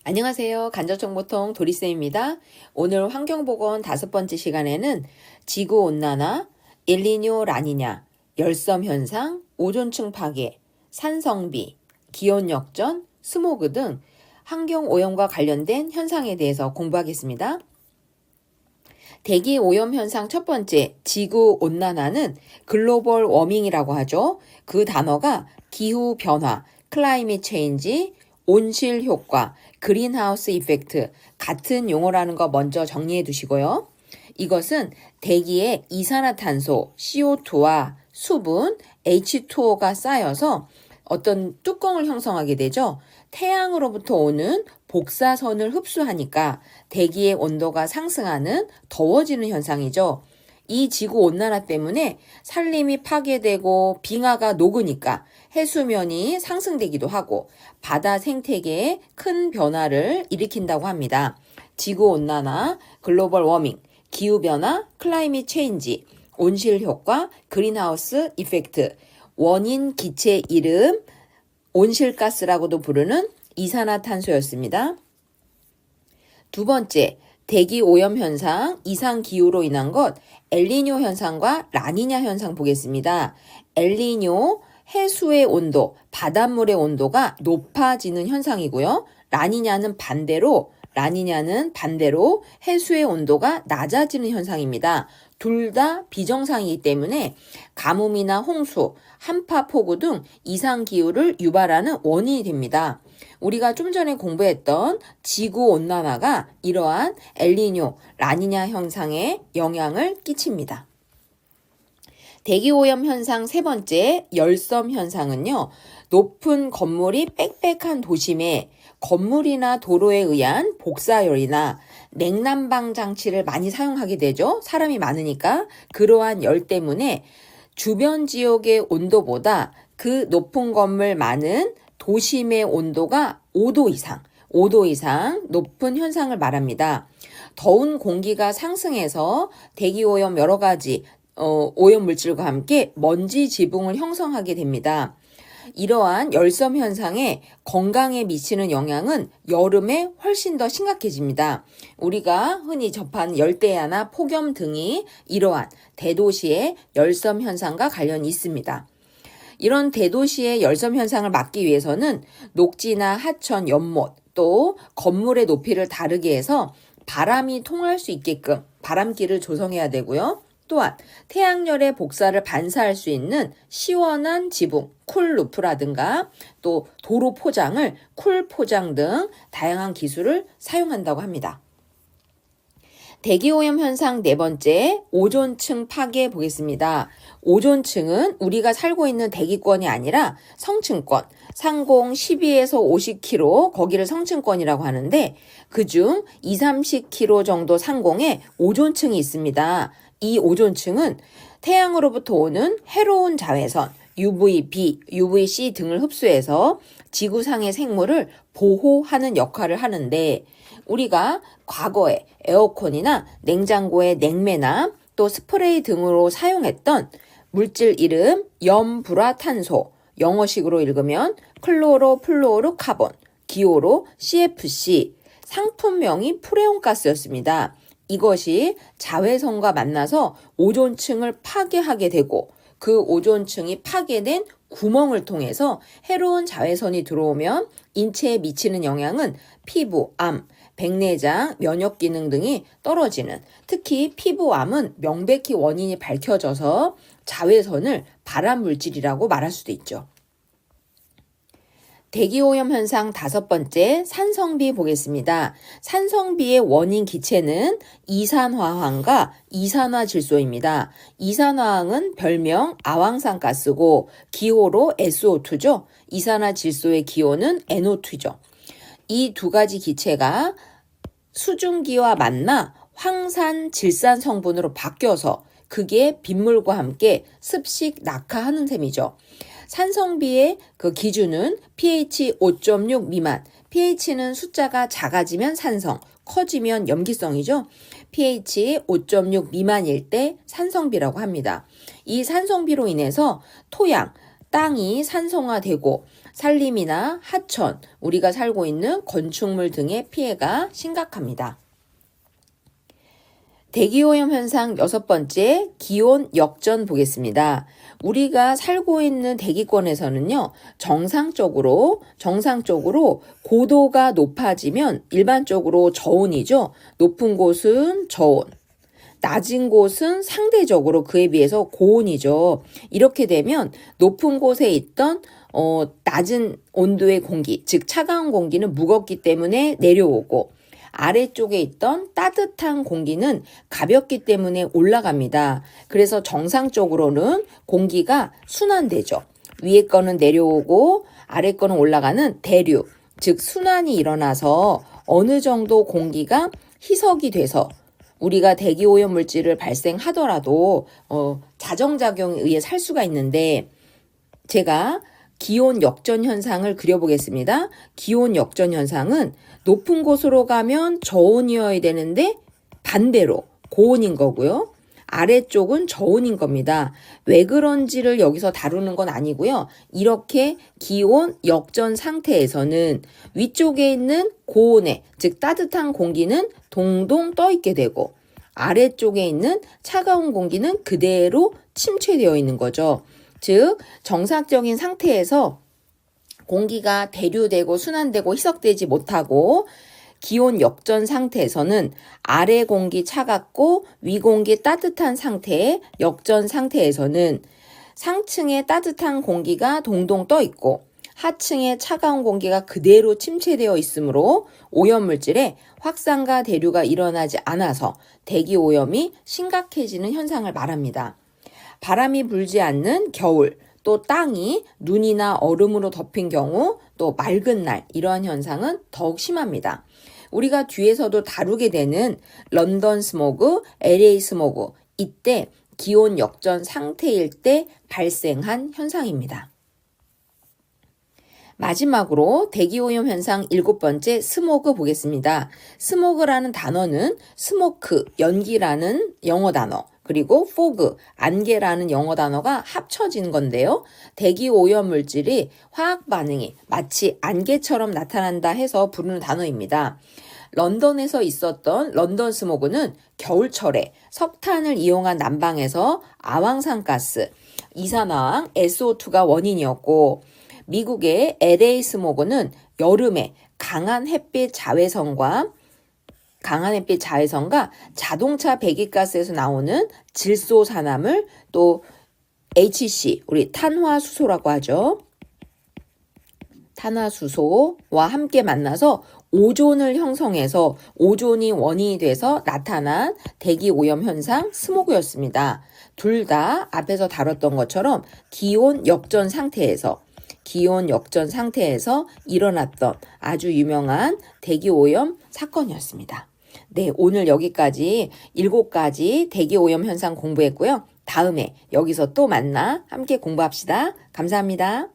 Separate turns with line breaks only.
안녕하세요. 간접정보통 도리쌤입니다. 오늘 환경보건 5번째 시간에는 지구온난화, 엘니뇨 라니냐, 열섬현상, 오존층 파괴, 산성비, 기온역전, 스모그 등 환경오염과 관련된 현상에 대해서 공부하겠습니다. 대기오염 현상 첫 번째, 지구온난화는 글로벌 워밍이라고 하죠. 그 단어가 기후변화, 클라이밋 체인지, 온실 효과, 그린하우스 이펙트 같은 용어라는 거 먼저 정리해 두시고요. 이것은 대기에 이산화탄소, CO2와 수분, H2O가 쌓여서 어떤 뚜껑을 형성하게 되죠. 태양으로부터 오는 복사선을 흡수하니까 대기의 온도가 상승하는 더워지는 현상이죠. 이 지구온난화 때문에 산림이 파괴되고 빙하가 녹으니까 해수면이 상승되기도 하고 바다 생태계에 큰 변화를 일으킨다고 합니다. 지구온난화, 글로벌 워밍, 기후변화, 클라이밋 체인지, 온실효과, 그린하우스 이펙트, 원인 기체 이름, 온실가스라고도 부르는 이산화탄소였습니다. 두 번째, 대기오염 현상, 이상기후로 인한 것, 엘니뇨 현상과 라니냐 현상 보겠습니다. 엘니뇨, 해수의 온도, 바닷물의 온도가 높아지는 현상이고요. 라니냐는 반대로 해수의 온도가 낮아지는 현상입니다. 둘 다 비정상이기 때문에 가뭄이나 홍수, 한파폭우 등 이상기후를 유발하는 원인이 됩니다. 우리가 좀 전에 공부했던 지구온난화가 이러한 엘니뇨, 라니냐 현상에 영향을 끼칩니다. 대기오염 현상 세 번째, 열섬 현상은요. 높은 건물이 빽빽한 도심에 건물이나 도로에 의한 복사열이나 냉난방 장치를 많이 사용하게 되죠. 사람이 많으니까. 그러한 열 때문에 주변 지역의 온도보다 그 높은 건물 많은 도심의 온도가 5도 이상 높은 현상을 말합니다. 더운 공기가 상승해서 대기오염 여러 가지 오염물질과 함께 먼지 지붕을 형성하게 됩니다. 이러한 열섬 현상에 건강에 미치는 영향은 여름에 훨씬 더 심각해집니다. 우리가 흔히 접한 열대야나 폭염 등이 이러한 대도시의 열섬 현상과 관련이 있습니다. 이런 대도시의 열섬 현상을 막기 위해서는 녹지나 하천, 연못, 또 건물의 높이를 다르게 해서 바람이 통할 수 있게끔 바람길을 조성해야 되고요. 또한 태양열의 복사를 반사할 수 있는 시원한 지붕, 쿨루프라든가 또 도로 포장을 쿨포장 등 다양한 기술을 사용한다고 합니다. 대기오염 현상 네 번째, 오존층 파괴 보겠습니다. 오존층은 우리가 살고 있는 대기권이 아니라 성층권, 상공 12에서 50km, 거기를 성층권이라고 하는데 그중 20-30km 정도 상공에 오존층이 있습니다. 이 오존층은 태양으로부터 오는 해로운 자외선, UVB, UVC 등을 흡수해서 지구상의 생물을 보호하는 역할을 하는데 우리가 과거에 에어컨이나 냉장고의 냉매나 또 스프레이 등으로 사용했던 물질 이름 염불화탄소, 영어식으로 읽으면 클로로플로르카본, 기호로 CFC, 상품명이 프레온가스였습니다. 이것이 자외선과 만나서 오존층을 파괴하게 되고 그 오존층이 파괴된 구멍을 통해서 해로운 자외선이 들어오면 인체에 미치는 영향은 피부, 암, 백내장, 면역 기능 등이 떨어지는, 특히 피부암은 명백히 원인이 밝혀져서 자외선을 발암 물질이라고 말할 수도 있죠. 대기오염 현상 다섯 번째, 산성비 보겠습니다. 산성비의 원인 기체는 이산화황과 이산화질소입니다. 이산화황은 별명 아황산가스고 기호로 SO2죠. 이산화질소의 기호는 NO2죠. 이 두 가지 기체가 수증기와 만나 황산 질산 성분으로 바뀌어서 그게 빗물과 함께 습식 낙하하는 셈이죠. 산성비의 그 기준은 pH 5.6 미만, pH는 숫자가 작아지면 산성, 커지면 염기성이죠. pH 5.6 미만일 때 산성비라고 합니다. 이 산성비로 인해서 토양, 땅이 산성화되고 산림이나 하천, 우리가 살고 있는 건축물 등의 피해가 심각합니다. 대기오염 현상 6번째, 기온 역전 보겠습니다. 우리가 살고 있는 대기권에서는요, 정상적으로 고도가 높아지면 일반적으로 저온이죠. 높은 곳은 저온, 낮은 곳은 상대적으로 그에 비해서 고온이죠. 이렇게 되면 높은 곳에 있던 낮은 온도의 공기, 즉 차가운 공기는 무겁기 때문에 내려오고, 아래쪽에 있던 따뜻한 공기는 가볍기 때문에 올라갑니다. 그래서 정상적으로는 공기가 순환되죠. 위에 거는 내려오고 아래 거는 올라가는 대류, 즉 순환이 일어나서 어느 정도 공기가 희석이 돼서 우리가 대기오염 물질을 발생하더라도 자정작용에 의해 살 수가 있는데, 제가 기온 역전 현상을 그려보겠습니다. 기온 역전 현상은 높은 곳으로 가면 저온이어야 되는데 반대로 고온인 거고요. 아래쪽은 저온인 겁니다. 왜 그런지를 여기서 다루는 건 아니고요. 이렇게 기온 역전 상태에서는 위쪽에 있는 고온에, 즉 따뜻한 공기는 동동 떠 있게 되고, 아래쪽에 있는 차가운 공기는 그대로 침체되어 있는 거죠. 즉 정상적인 상태에서 공기가 대류되고 순환되고 희석되지 못하고, 기온 역전 상태에서는 아래 공기 차갑고 위 공기 따뜻한 상태의 역전 상태에서는 상층에 따뜻한 공기가 동동 떠 있고 하층에 차가운 공기가 그대로 침체되어 있으므로 오염물질의 확산과 대류가 일어나지 않아서 대기오염이 심각해지는 현상을 말합니다. 바람이 불지 않는 겨울, 또 땅이 눈이나 얼음으로 덮인 경우, 또 맑은 날, 이러한 현상은 더욱 심합니다. 우리가 뒤에서도 다루게 되는 런던 스모그, LA 스모그, 이때 기온 역전 상태일 때 발생한 현상입니다. 마지막으로 대기오염 현상 7번째, 스모그 보겠습니다. 스모그라는 단어는 스모크, 연기라는 영어 단어, 그리고 포그, 안개라는 영어 단어가 합쳐진 건데요. 대기오염 물질이 화학 반응이 마치 안개처럼 나타난다 해서 부르는 단어입니다. 런던에서 있었던 런던 스모그는 겨울철에 석탄을 이용한 난방에서 아황산가스, 이산화황, SO2가 원인이었고, 미국의 LA 스모그는 여름에 강한 햇빛 자외선과 자동차 배기가스에서 나오는 질소산화물, 또 HC, 우리 탄화수소라고 하죠. 탄화수소와 함께 만나서 오존을 형성해서 오존이 원인이 돼서 나타난 대기오염 현상 스모그였습니다. 둘 다 앞에서 다뤘던 것처럼 기온 역전 상태에서 일어났던 아주 유명한 대기오염 사건이었습니다. 네, 오늘 여기까지 7가지 대기오염 현상 공부했고요. 다음에 여기서 또 만나 함께 공부합시다. 감사합니다.